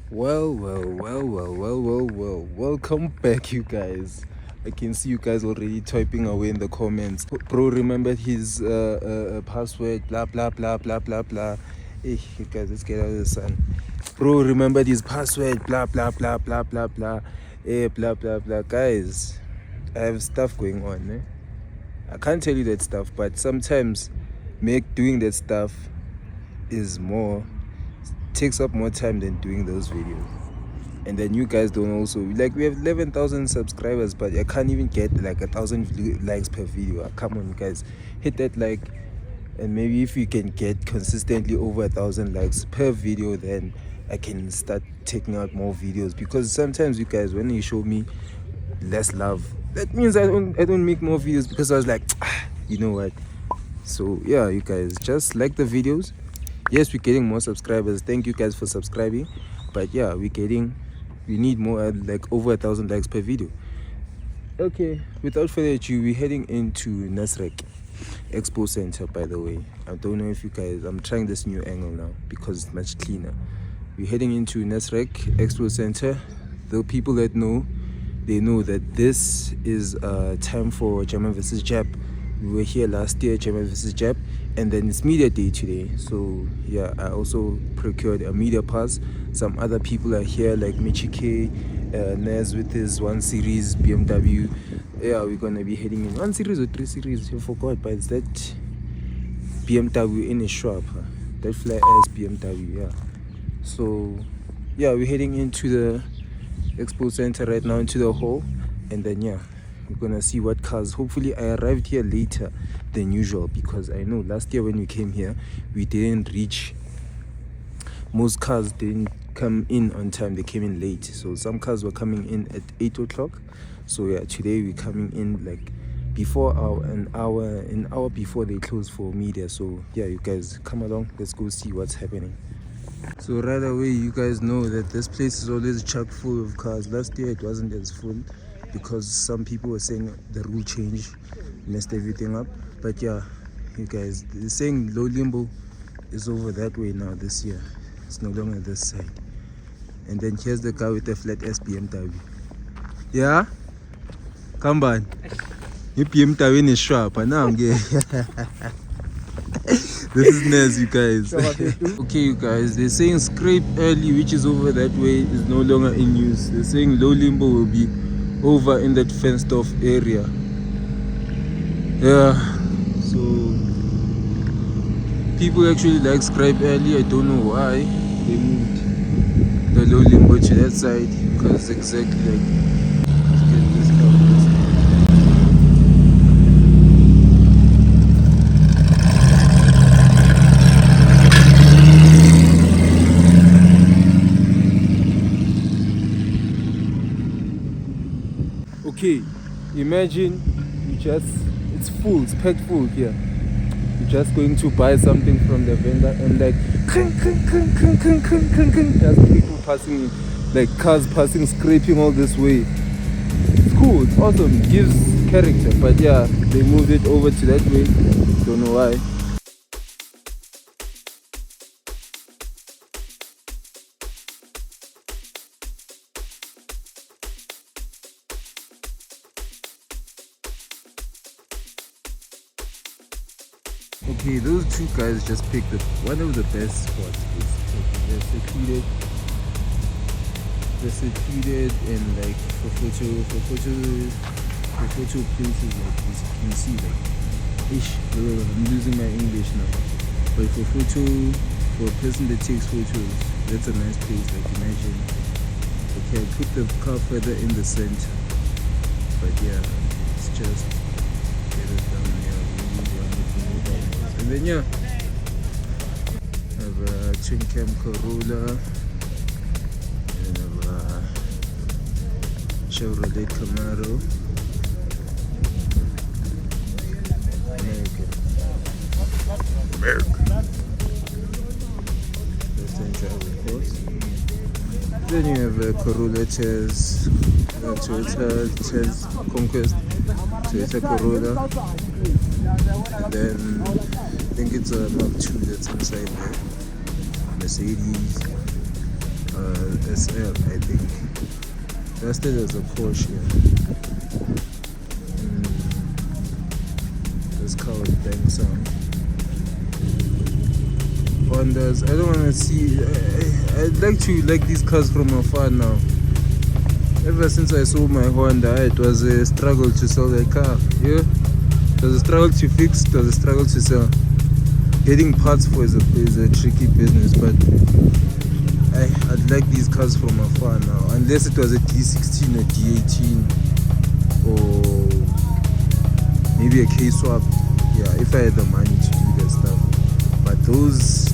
Welcome back, you guys. I can see you guys already typing away in the comments. Bro, remembered his password, blah, blah, blah, blah, blah, blah. Hey, you guys, let's get out of the sun. Bro, remembered his password, blah, blah, blah, blah, blah, blah. Hey, blah, blah, blah. Guys, I have stuff going on, I can't tell you that stuff, but sometimes doing that stuff takes up more time than doing those videos. And then you guys don't also like, we have 11,000 subscribers, but I can't even get like 1,000 likes per video. Come on, you guys, hit that like, and maybe if you can get consistently over 1,000 likes per video, then I can start taking out more videos. Because sometimes you guys, when you show me less love, that means I don't make more videos, because I was like, you know what? So yeah, you guys, just like the videos. Yes, we're getting more subscribers. Thank you guys for subscribing. But yeah, we need more, like over 1,000 likes per video. Okay, without further ado, we're heading into Nasrec Expo Center. By the way, I don't know if you guys, I'm trying this new angle now because it's much cleaner. We're heading into Nasrec Expo Center. The people that know, they know that this is time for German versus Jap. We were here last year, German versus Jap, and then it's media day today. So yeah, I also procured a media pass. Some other people are here, like Michi K, Nez with his 1 Series BMW. Yeah, we're gonna be heading in 1 Series or 3 Series, I forgot, but it's that BMW in a shop, that fly ass BMW. Yeah, so yeah, we're heading into the Expo Center right now, into the hall, and then yeah, we're gonna see what cars. Hopefully I arrived here later than usual, because I know last year when we came here, we didn't reach, most cars didn't come in on time, they came in late. So some cars were coming in at 8 o'clock. So yeah, today we're coming in like an hour before they close for media. So yeah, you guys come along, let's go see what's happening. So right away, you guys know that this place is always chock full of cars. Last year it wasn't as full, because some people were saying the rule change messed everything up. But yeah, you guys, they're saying low limbo is over that way now this year. It's no longer this side. And then here's the guy with the flat S BMW. Yeah? Come on. You BMW in a shop, and now I'm getting. This is Nez, you guys. Okay, you guys, they're saying scrape early, which is over that way, is no longer in use. They're saying low limbo will be over in that fenced off area. Yeah, so people actually like scrape early. I don't know why they moved the low limbo to that side, because exactly like, let's get this covered. Okay, imagine it's full, it's packed full here. You're just going to buy something from the vendor, and like, just people passing in, like cars passing, scraping all this way. It's cool, it's awesome, it gives character. But yeah, they moved it over to that way, don't know why. Okay, those two guys just picked one of the best spots. Basically, they're secluded and like for photo places like this. You can see like, I'm losing my English now. But for a person that takes photos, that's a nice place. Like imagine, okay, I put the car further in the center, but yeah, it's just get it down here. And then yeah, I have a Twin Cam Corolla, and I have a Chevrolet Camaro. America. First time travel, of course. Then you have a Corolla Tez, Toyota Conquest, Toyota Corolla, and then I think it's a Mark II that's inside there. Mercedes, a SL, I think. Listed as a Porsche. This car with bang sound. Hondas, I don't want to see. I'd like to like these cars from afar now. Ever since I sold my Honda, it was a struggle to sell that car. Yeah, it was a struggle to fix. It was a struggle to sell. Getting parts for is a tricky business, but I'd like these cars from afar now, unless it was a D16 or D18 or maybe a K-swap. Yeah, if I had the money to do that stuff. But those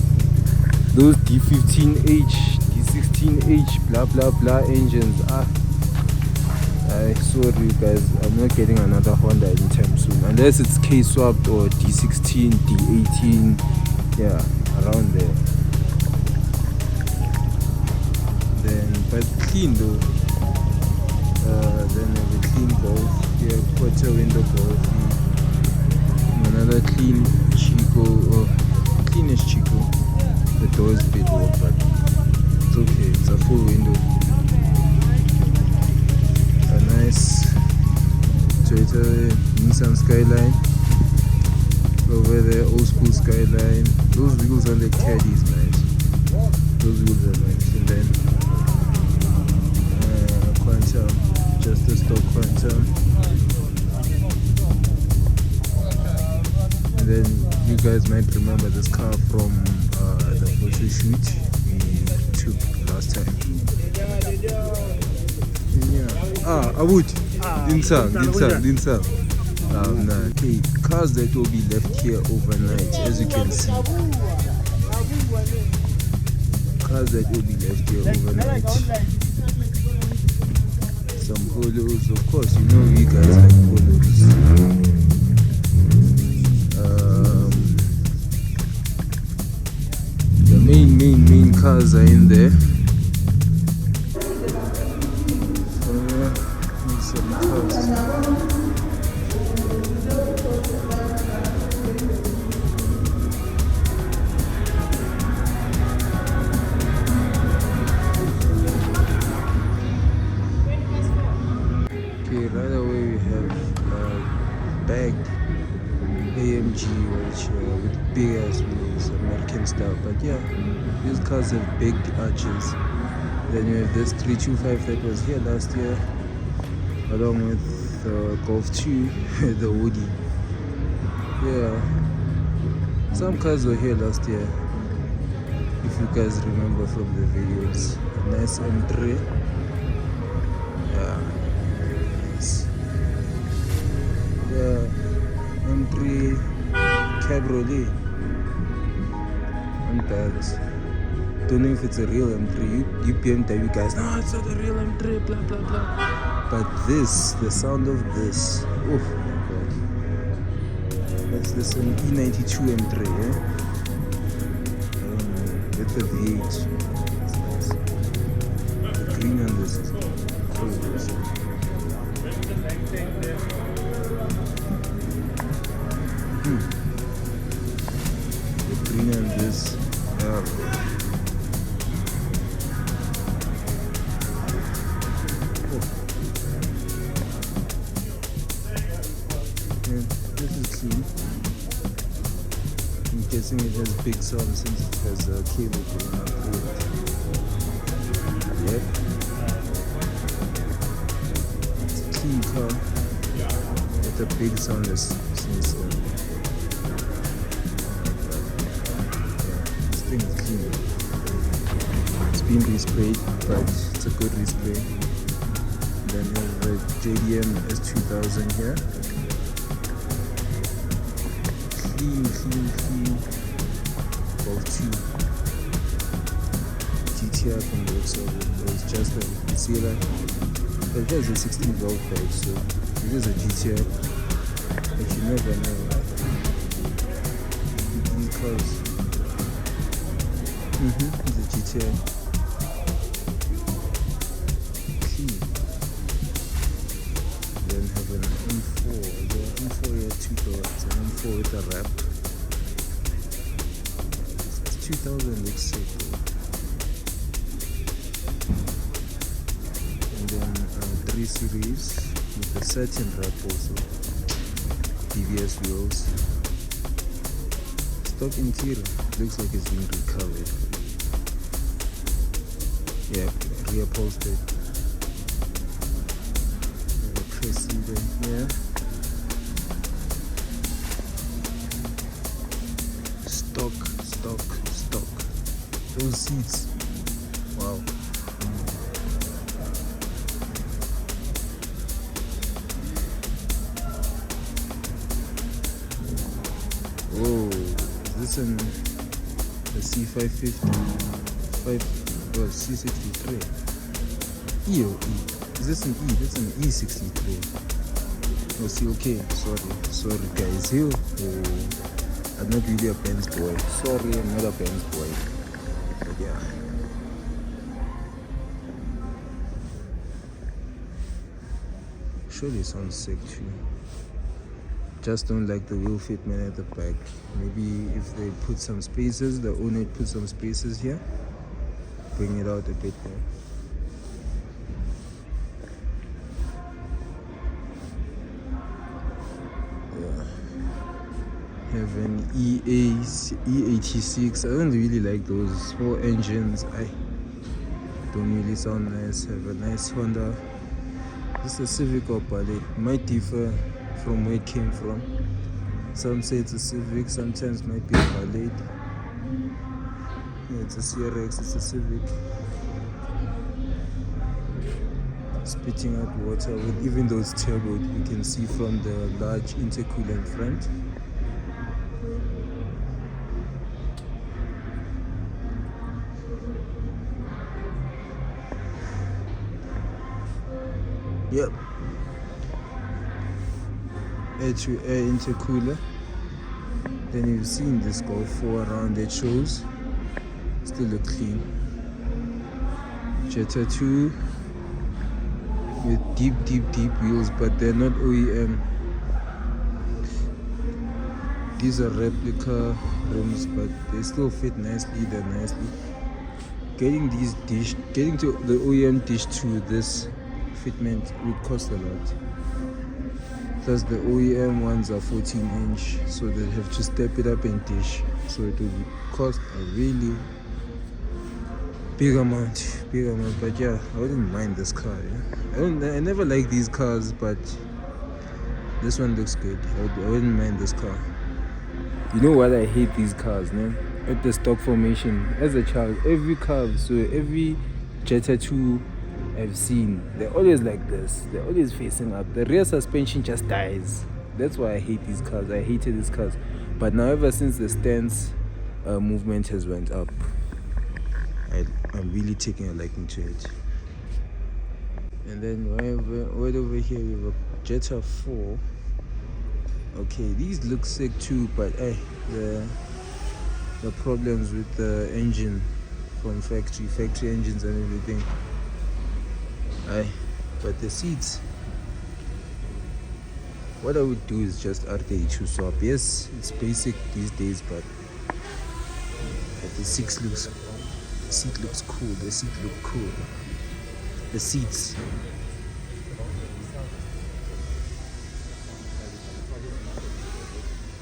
D15H, D16H, blah blah blah engines, sorry guys, I'm not getting another Honda anytime soon, unless it's K-swapped or D16, D18, yeah, around there. But clean though. Then I have a clean Golf here, quarter window Golf. Another clean Chico, or cleanish Chico. The door is a bit off, but it's okay. It's a full window. A nice Toyota Nissan Skyline. Over there, old school Skyline. Those wheels on the caddies, nice. Those wheels are nice. And then Quantum, just a stock Quantum. And then you guys might remember this car from the photo shoot we took last time. Yeah. Abut. Dinsang. Okay, cars that will be left here overnight, as you can see. Cars that will be left here overnight. Some polos, of course, you know you guys like polos. The main cars are in there. So yeah, some cars. Right away we have bagged AMG, which with big ass wheels, American style. But yeah, these cars have big arches. Then you have this 325 that was here last year, along with Golf 2, the Woody. Yeah, some cars were here last year, if you guys remember from the videos. A nice M3. M3 Cabriolet on bags. Don't know if it's a real M3. You BMW guys, no, it's not a real M3, blah blah blah. But this, the sound of this, oh my god. That's this an E92 M3, eh? With the V8. That's nice. The green on this is cool. The green and this, yeah. This is clean. I'm guessing it has big sound since it has a cable going up through it. Yep. It's a clean car with a big sound system. Clean. It's been resprayed, but it's a good respray. Then we have the JDM S2000 here. Clean. Golf 2 GTR from the looks of it. It's just a sealer. But it has a 16 valve bag, so it is a GTR. But you never know. These cars. It's a GTI. Clean. Then have an M4. The M4 here, 2 doors. An M4 with a wrap. 2000 looks sick though. factory series with a satin wrap also. TVS wheels. Stock interior looks like it's been recovered. Yeah, reupholstered. Precedent here. Stock. Those seats. Wow. Oh, is this in the C550? C63. E or E? Is this an E? That's an E63. Oh, see, okay. Sorry guys. Here, I'm not really a Benz boy. Sorry, I'm not a Benz boy. But yeah. Surely sounds sick too. Just don't like the wheel fitment at the back. Maybe if they put some spaces, the owner put some spaces here, bring it out a bit more. Yeah. Have an E86. I don't really like those 4 engines. I don't really sound nice. Have a nice Honda. This is a Civic or Ballet. Might differ from where it came from. Some say it's a Civic, sometimes might be a Ballet. Yeah, it's a CRX, it's a Civic. Spitting out water, with even though it's turbo, you can see from the large intercooler front. Yep. Air-to-air intercooler. Then you've seen this Golf 4 around, it shows. Still look clean. Jetta 2 with deep wheels, but they're not OEM. These are replica rims, but they still fit nicely. They're nicely. Getting to the OEM dish to this fitment would cost a lot. Plus the OEM ones are 14-inch, so they have to step it up and dish. So it would cost a really big amount. But yeah, I wouldn't mind this car. Yeah? I never like these cars, but this one looks good. I wouldn't mind this car. You know what? I hate these cars, man. At the stock formation, as a child, every Jetta 2 I've seen, they're always like this. They're always facing up. The rear suspension just dies. That's why I hate these cars. I hated these cars. But now, ever since the stance movement has went up, I'm really taking a liking to it. And then right over here we have a Jetta 4. Okay, these look sick too, but the problems with the engine from factory engines and everything. But the seats, what I would do is just RTA2 swap. Yes, it's basic these days, but the seat looks cool. The seat look cool. The seats.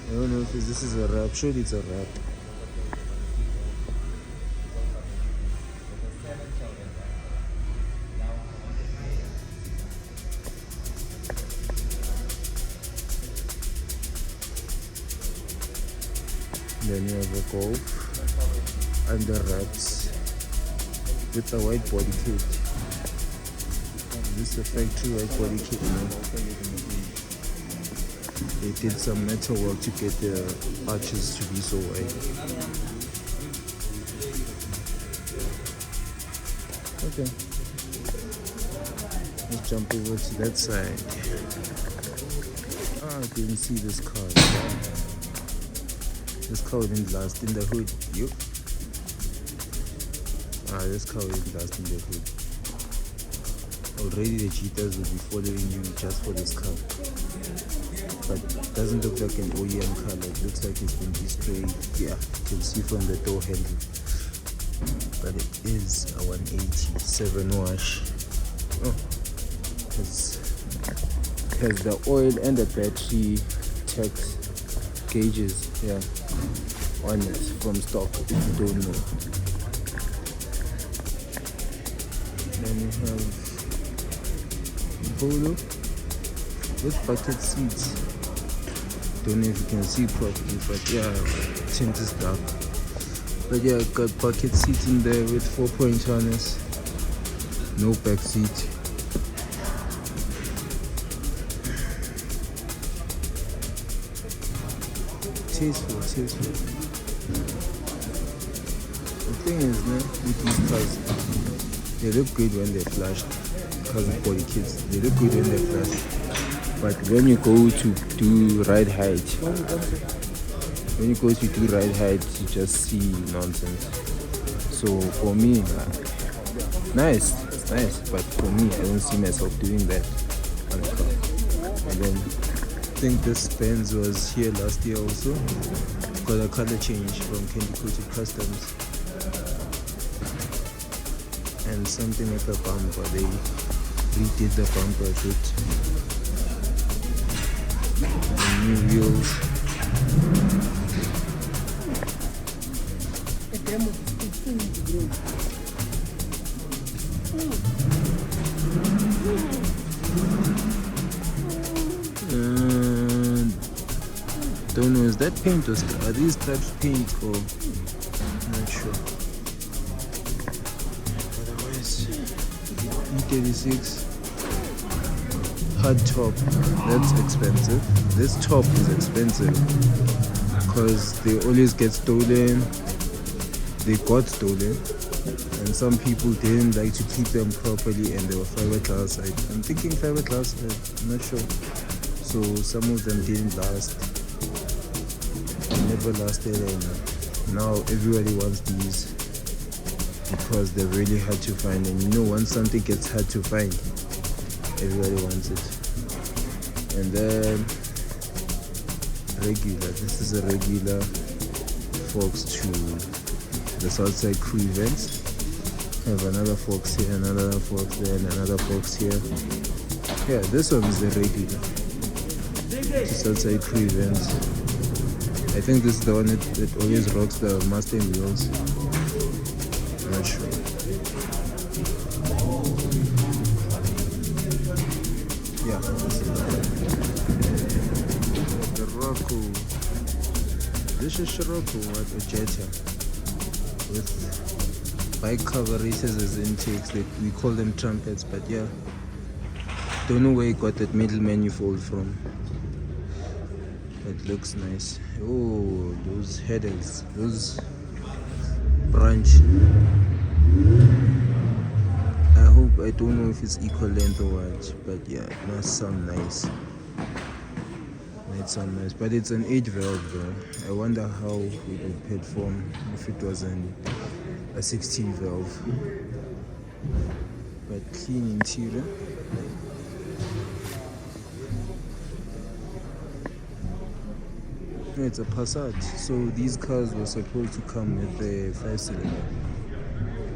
I don't know if this is a wrap. Surely it's a wrap. Then you have a Golf under wraps with a white body kit. This is a factory white body kit. They did some metal work to get the arches to be so wide. Okay. Let's jump over to that side. I didn't see this car. This car didn't last in the hood. Yep. This car didn't last in the hood. Already the cheaters will be following you just for this car. But it doesn't look like an OEM car. It looks like it's been displayed. Yeah, you can see from the door handle. But it is a 180 7 wash. Oh, has the oil and the battery tax gauges on it from stock, if you don't know. Then we have Polo with bucket seats. Don't know if you can see properly, but tint is dark. But got bucket seats in there with 4-point harness, no back seat. Tasteful. The thing is, man, with these cars, they look good when they're flashed. Cars for the kids, they look good when they're flashed. But when you go to do ride height, you just see nonsense. So for me, nice, it's nice. But for me, I don't see myself doing that on the car. And then I think this Benz was here last year also. Got a color change from Candy Coated Customs. And something with the bumper, they redid the bumper a bit. And new wheels. Don't know, is that paint or are these stripes paint or I'm not sure. Otherwise, E36 hard top, that's expensive. This top is expensive because they always get stolen. They got stolen, and some people didn't like to keep them properly, and they were fiberglass. I'm thinking fiberglass, I'm not sure. So some of them didn't last. Never lasted, and now everybody wants these because they're really hard to find. And you know, once something gets hard to find, everybody wants it. And then regular, this is a regular Fox to the Southside crew events. Have another Fox here, another Fox there, and another Fox here. Yeah, this one is a regular to Southside crew events. I think this is the one that always rocks the Mustang wheels. I'm not sure. Yeah, this is the Rocco. This is Scirocco, what a Jetta. With bike cover races as intakes. We call them trumpets, but yeah. Don't know where he got that middle manifold from. It looks nice. Oh, those headers, those branch. I don't know if it's equal length or what, but yeah, it must sound nice. Might sound nice, but it's an 8 valve though. I wonder how it would perform if it was a 16 valve. But clean interior. No, it's a Passat. So these cars were supposed to come with the 5-cylinder.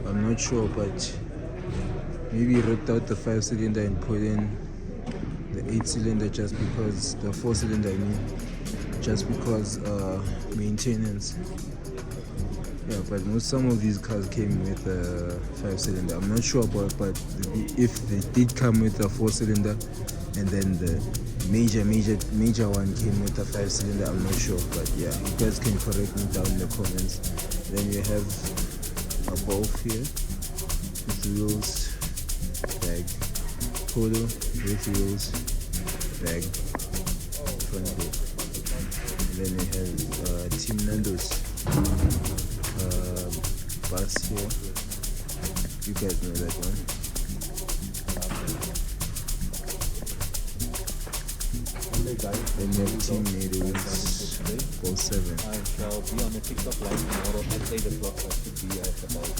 I'm not sure, but maybe ripped out the 5-cylinder and put in the 8-cylinder just because, the 4-cylinder I mean, just because maintenance. Yeah, but some of these cars came with a 5-cylinder. I'm not sure about, but if they did come with a 4-cylinder and then the major one came with a 5-cylinder, I'm not sure, but yeah, you guys can correct me down in the comments. Then you have a Golf here with wheels, bag, Polo with wheels, bag, front door. And then we have Team Nando's bus here. You guys know that one. Then you have Team Nando's 47. I shall be on the pickup line tomorrow at 8 o'clock. I should be at about 8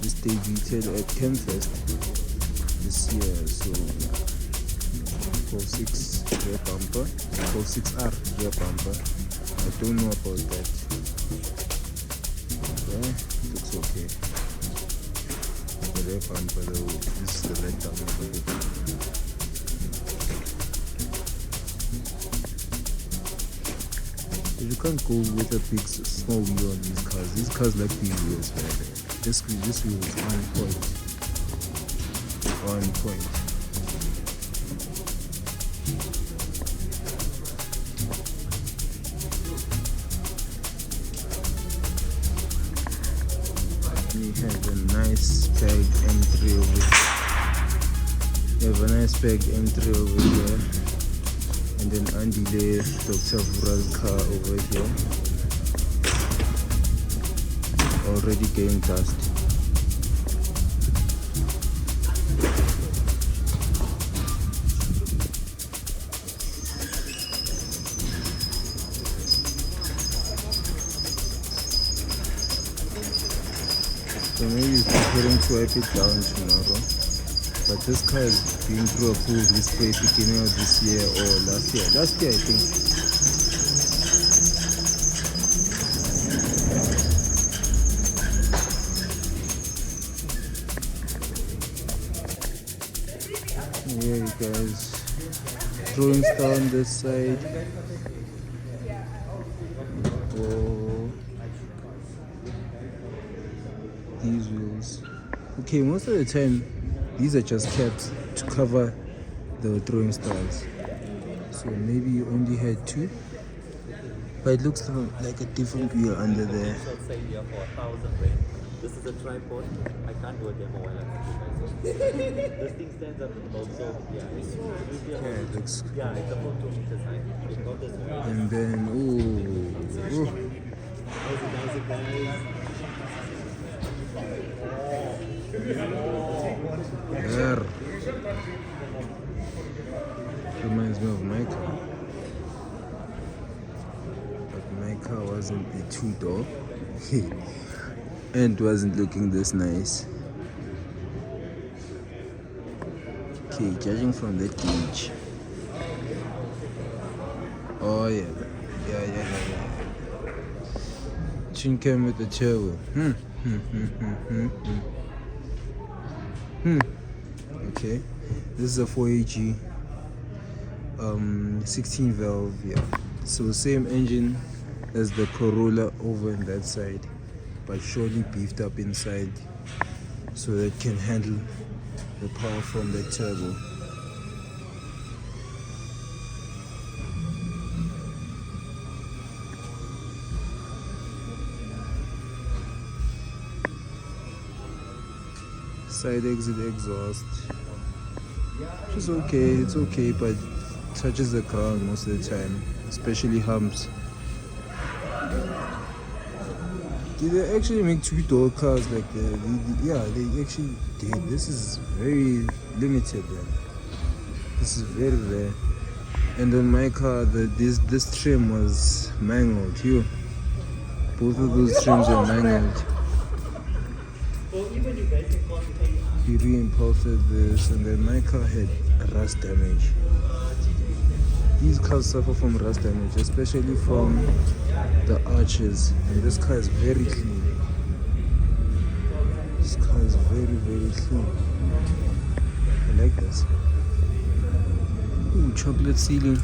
This debuted at Chemfest this year, so 46 rear bumper, 46R rear bumper. I don't know about that. Yeah, looks okay. The rear bumper though. This is the letdown of it. You can't go with a big small wheel on these cars. These cars like big wheels, man. This wheel is on point. On point. We have a nice bag M3 over here. We have a nice bag M3 over here. And then Andile Dr. Vura's car over here. Already getting dust. So maybe he's preparing to wipe it down tomorrow. But this car is being through a full display beginning of this year or last year. Last year, I think. Yeah, you guys. Drones down this side. Oh. These wheels. Okay, most of the time these are just caps to cover the throwing stars. So maybe you only had two, but it looks like a different wheel under there. Shall say here for 1,000 rand. This is a tripod. I can't do a demo while I'm this thing stands up about so yeah, it's usually Yeah, it looks cool. yeah, it's about 2 meters high. It got this one. And then ooh. How's it guys? There. Reminds me of my car. But my car wasn't a two-door. And wasn't looking this nice. Okay, judging from that gauge. Oh yeah. Yeah. Chin cam with the turbo. Okay, this is a 4AG 16 valve, yeah. So same engine as the Corolla over on that side, but surely beefed up inside so that it can handle the power from the turbo. Side exit exhaust, which is okay, it's okay, but touches the ground most of the time, especially humps. Did they actually make two-door cars like that? Yeah, they actually did. This is very limited then. This is very rare. And on my car, this trim was mangled. Both of those trims were mangled. He re-impulsed this, and then my car had rust damage. These cars suffer from rust damage, especially from the arches, and this car is very clean. This car is very, very clean. I like this. Ooh, chocolate ceiling.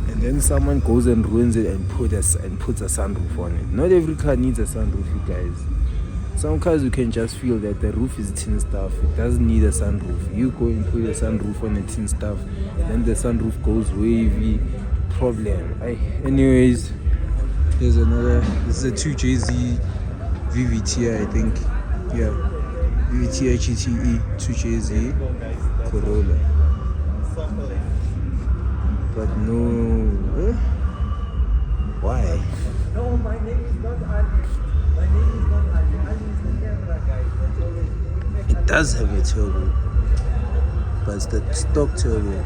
And then someone goes and ruins it and puts a sunroof on it. Not every car needs a sunroof, you guys. Some cars you can just feel that the roof is tin stuff. It doesn't need a sunroof. You go and put a sunroof on a tin stuff, then the sunroof goes wavy. Problem. Anyways, here's another. This is a 2JZ VVT, I think. Yeah, VVT HETE 2JZ Corolla. But no. Why? No, my name is not Ali. My name is not Ali. Ali is the camera guy. It does have a turbo, but it's the stock turbo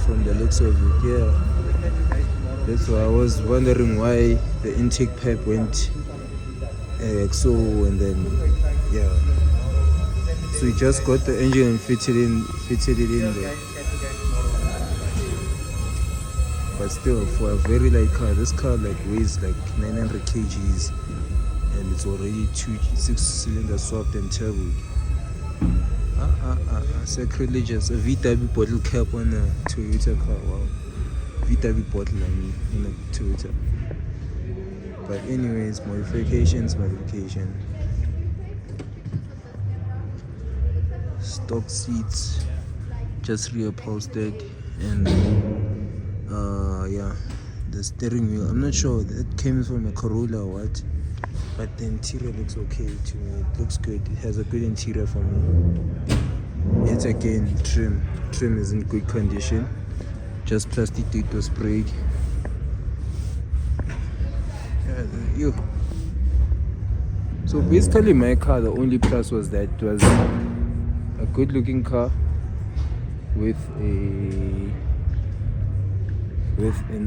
from the looks of it. Yeah, that's why I was wondering why the intake pipe went expo, and then yeah. So we just got the engine and fitted it in there. But still, for a very light car, this car like weighs like 900 kgs, and it's already 6-cylinder swapped and turbo. Sacrilegious. A VW bottle cap on a Toyota car. Wow. VW bottle, I mean, in a Toyota. But anyways, modification. Stock seats, just reupholstered, and yeah, the steering wheel. I'm not sure that came from a Corolla or what, but the interior looks okay to me. It looks good. It has a good interior for me. Yet again, trim is in good condition. Just plastic tape was sprayed. So basically my car, the only plus was that it was a good looking car with an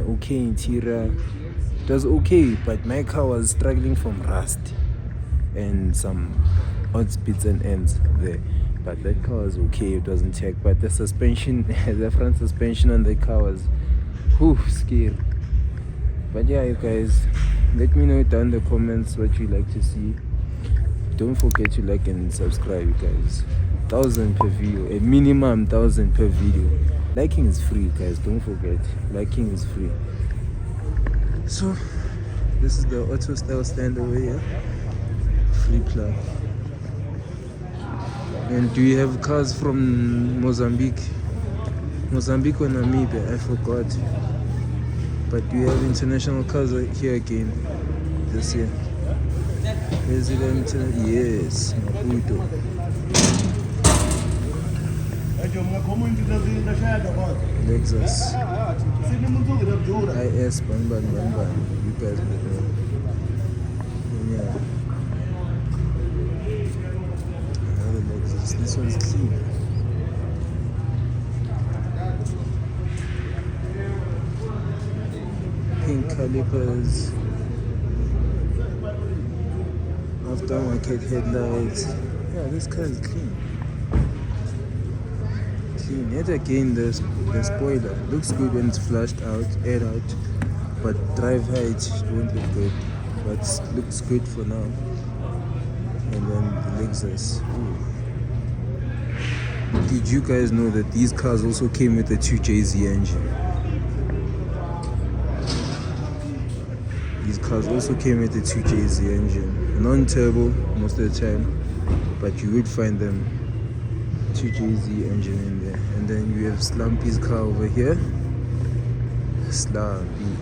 okay interior. It was okay, but my car was struggling from rust and some odd bits and ends there. But that car was okay, it wasn't tech. But the suspension, the front suspension on the car was scary. But yeah, you guys, let me know down in the comments what you like to see. Don't forget to like and subscribe, you guys. 1,000 per video, a minimum 1,000 per video. Liking is free, guys, don't forget. Liking is free. So this is the auto style stand over here. Free plug. And do you have cars from Mozambique or Namibia? I forgot. But do you have international cars here again this year? President, yes, Maputo. Lexus. IS, Banban. You guys will know. Yeah. Another Lexus. This one's clean. Pink calipers. Aftermarket headlights. Yeah, this car is clean. Yet again, the spoiler looks good when it's flashed out, aired out, but drive height won't look good. But looks good for now. And then the Lexus. Ooh. Did you guys know that these cars also came with a 2JZ engine? These cars also came with a 2JZ engine, non-turbo most of the time, but you would find them 2JZ engine in there. And then you have Slumpy's car over here. Slumpy.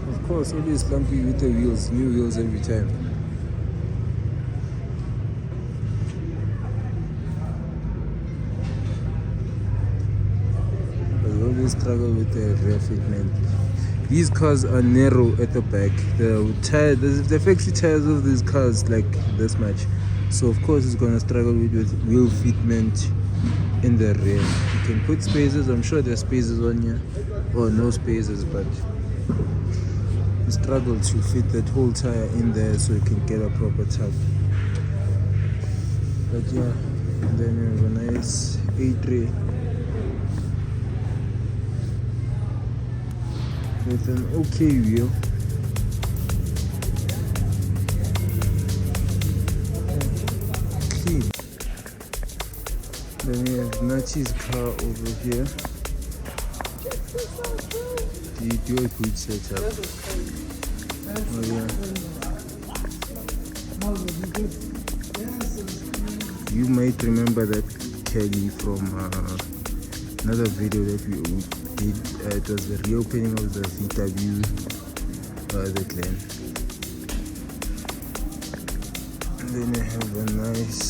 Of course, always Slumpy with the wheels, new wheels every time. But you always struggle with the rear fitment. These cars are narrow at the back. The factory tires of these cars like this much. So of course it's gonna struggle with wheel fitment in the rear. You can put spaces, I'm sure there's spaces on here. Or no spaces, but you struggle to fit that whole tire in there so you can get a proper tug. But yeah, and then you have a nice A-tray with an okay wheel. Clean. Then we have Nachi's car over here. They do a good setup. Oh yeah. You might remember that Kelly from another video that we did. It was the reopening of the VW the Glen. And then I have a nice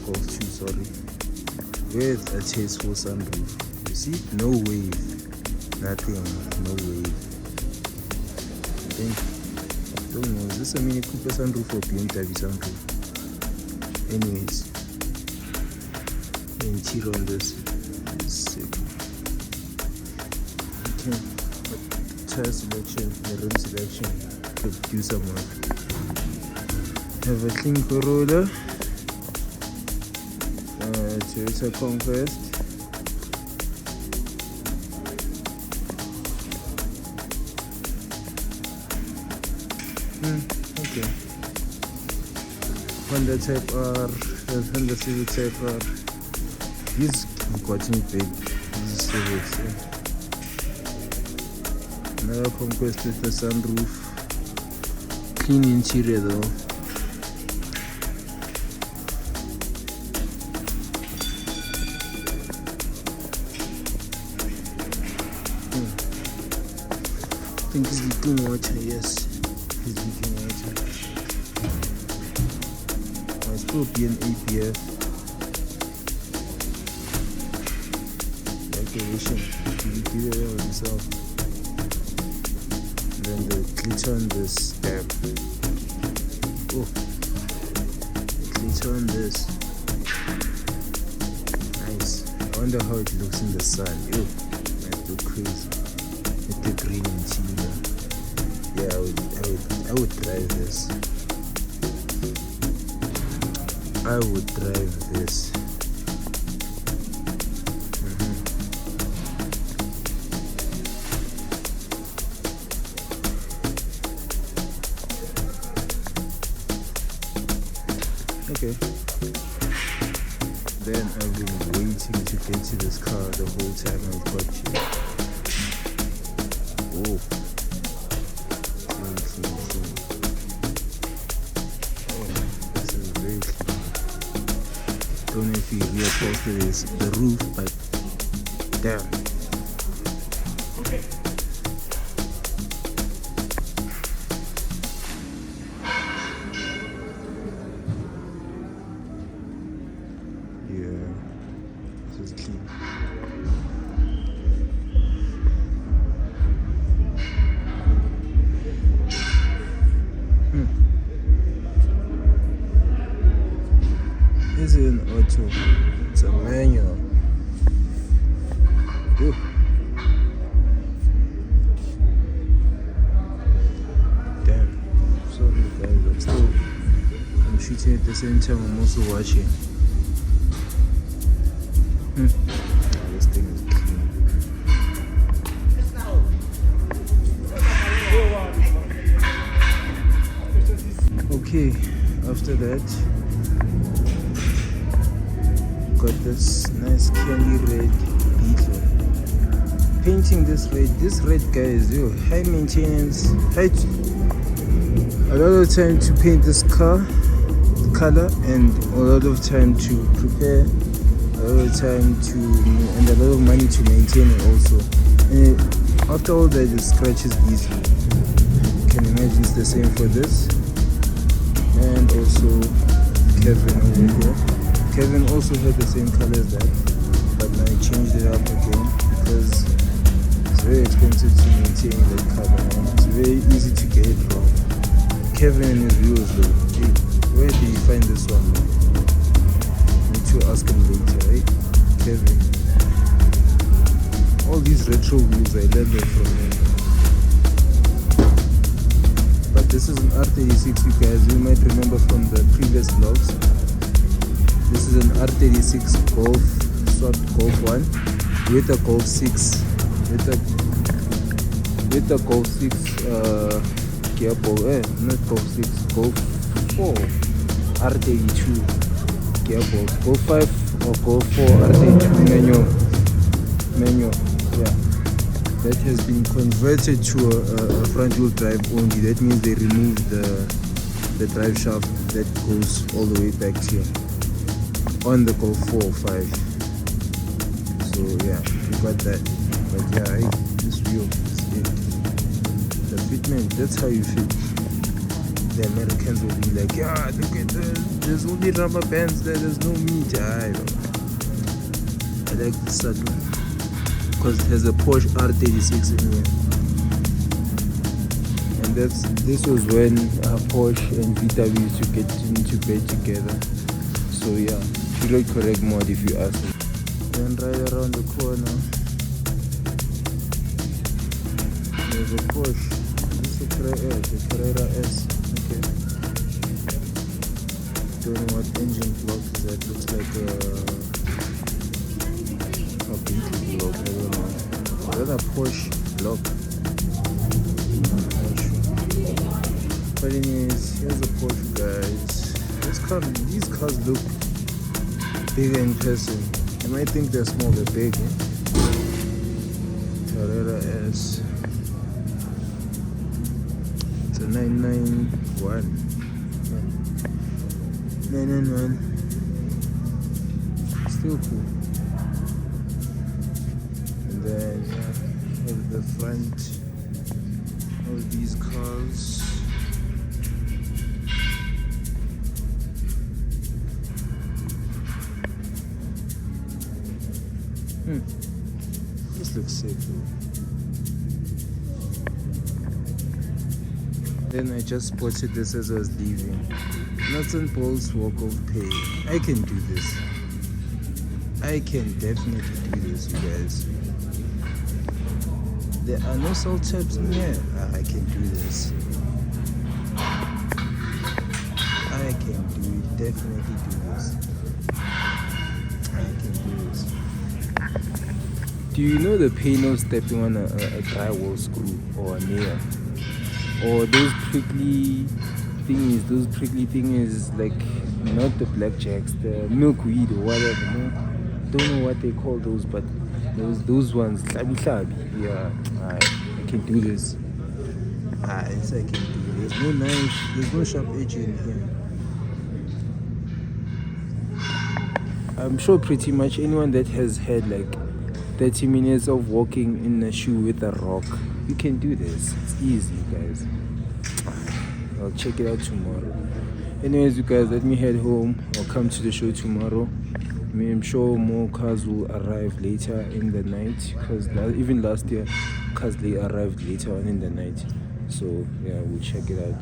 Golf 2, sorry, with a tasteful sunroof. You see, no wave, nothing, no wave. I don't know, is this a Mini Cooper sunroof or BMW sunroof? Anyways, the interior on this is sick. Okay, tire selection, the rim selection could do some work. Have a clean Corolla, Toyota Conquest, Okay. Honda Type R, Honda Civic Type R. These got me big. These Civics. Another Conquest with the sunroof. Clean interior though. I think he's leaking water, yes. He's leaking water. Might still be an APF. Activation. He did it on himself. And then the glitter on this. Damn. Oh. Glitter on this. Nice. I wonder how it looks in the sun. Ew. Might look crazy. With the green interior. Yeah, I would drive this. I would drive this. Okay. Then I've been waiting to get to this car the whole time I've got you. Oh. Clean. Oh, this is very clean. Don't know if you reupholstered this the roof, but damn. Okay. Yeah, this is clean. This is an auto. It's a manual. Ooh. Damn. Sorry guys, I'm shooting at the same time I'm also watching. This thing is clean. Okay, after that, got this nice candy red Beetle. Painting this red guys, high maintenance, a lot of time to paint this car, the color, and a lot of time to prepare, a lot of time to, and a lot of money to maintain it also. And after all that, it scratches easily. You can imagine it's the same for this. And also Kevin over here. Kevin also had the same color as that, but now I changed it up again because it's very expensive to maintain that color, and it's very easy to get it wrong. Kevin and his wheels though, hey, where did you find this one? Need to ask him later, right? Kevin. All these retro wheels, I learned them from him. But this is an R36, you guys, you might remember from the previous vlogs. This is an R36 Golf, swapped Golf 1 with a Golf 6, with a Golf 6 gearbox, not Golf 6, Golf 4 R32 gearbox, Golf 5 or Golf 4 R32 manual, yeah. That has been converted to a front wheel drive only. That means they removed the drive shaft that goes all the way back here on the Golf 4 or 5. So yeah, we got that. But yeah, this wheel is it. The fitment, that's how you fit. The Americans will be like, yeah, look at there's only rubber bands there, there's no meat. I like the saddle because it has a Porsche R36 in here. And this was when Porsche and VW used to get into bed together. So yeah, she wrote correct mod if you ask me. Then right around the corner, there's a Porsche. This is the Carrera S. Okay. Don't know what engine block is that. Looks like a Bentley block. I don't know. Is that a Porsche block? I'm not sure. But anyways, here's the Porsche, guys. These cars look bigger in person. You might think they're small, they're big. Eh? Carrera S. It's a 991. 991. Still cool. And then here's the front of these cars. This looks sick though. Then I just spotted this as I was leaving. Nuts and bolts walk of pay. I can do this. I can definitely do this, you guys. There are no salt taps in here. I can do this. I can definitely do this. I can do this. Do you know the pain of stepping on a drywall screw or a nail? Or those prickly things like not the blackjacks, the milkweed or whatever, no? Don't know what they call those, but those ones, yeah, I can do this. Yes, I can do it. There's no knife, there's no sharp edge in here. I'm sure pretty much anyone that has had like 30 minutes of walking in a shoe with a rock, you can do this. It's easy, guys. I'll check it out tomorrow. Anyways, you guys, let me head home. I'll come to the show tomorrow. I'm sure more cars will arrive later in the night, because even last year cars they arrived later on in the night. So yeah, we'll check it out.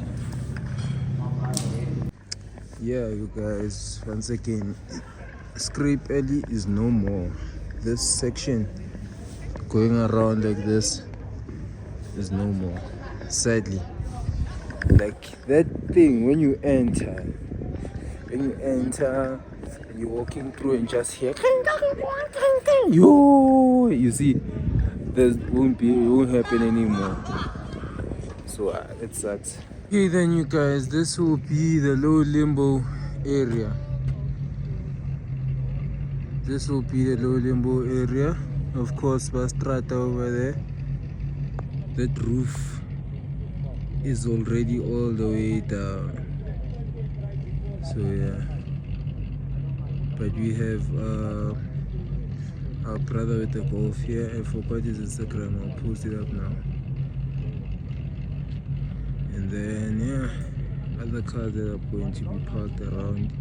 Yeah, you guys, once again, scrape alley is no more. This section going around like this is no more, sadly. Like that thing when you enter and you're walking through and just hear yo, you see, it won't happen anymore. So it sucks. Okay then, you guys, this will be the low limbo area. This will be the low limbo area. Of course, Bastrata over there. That roof is already all the way down. So yeah. But we have our brother with the golf here. I forgot his Instagram. I'll post it up now. And then yeah, other cars that are going to be parked around.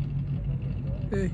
Hey.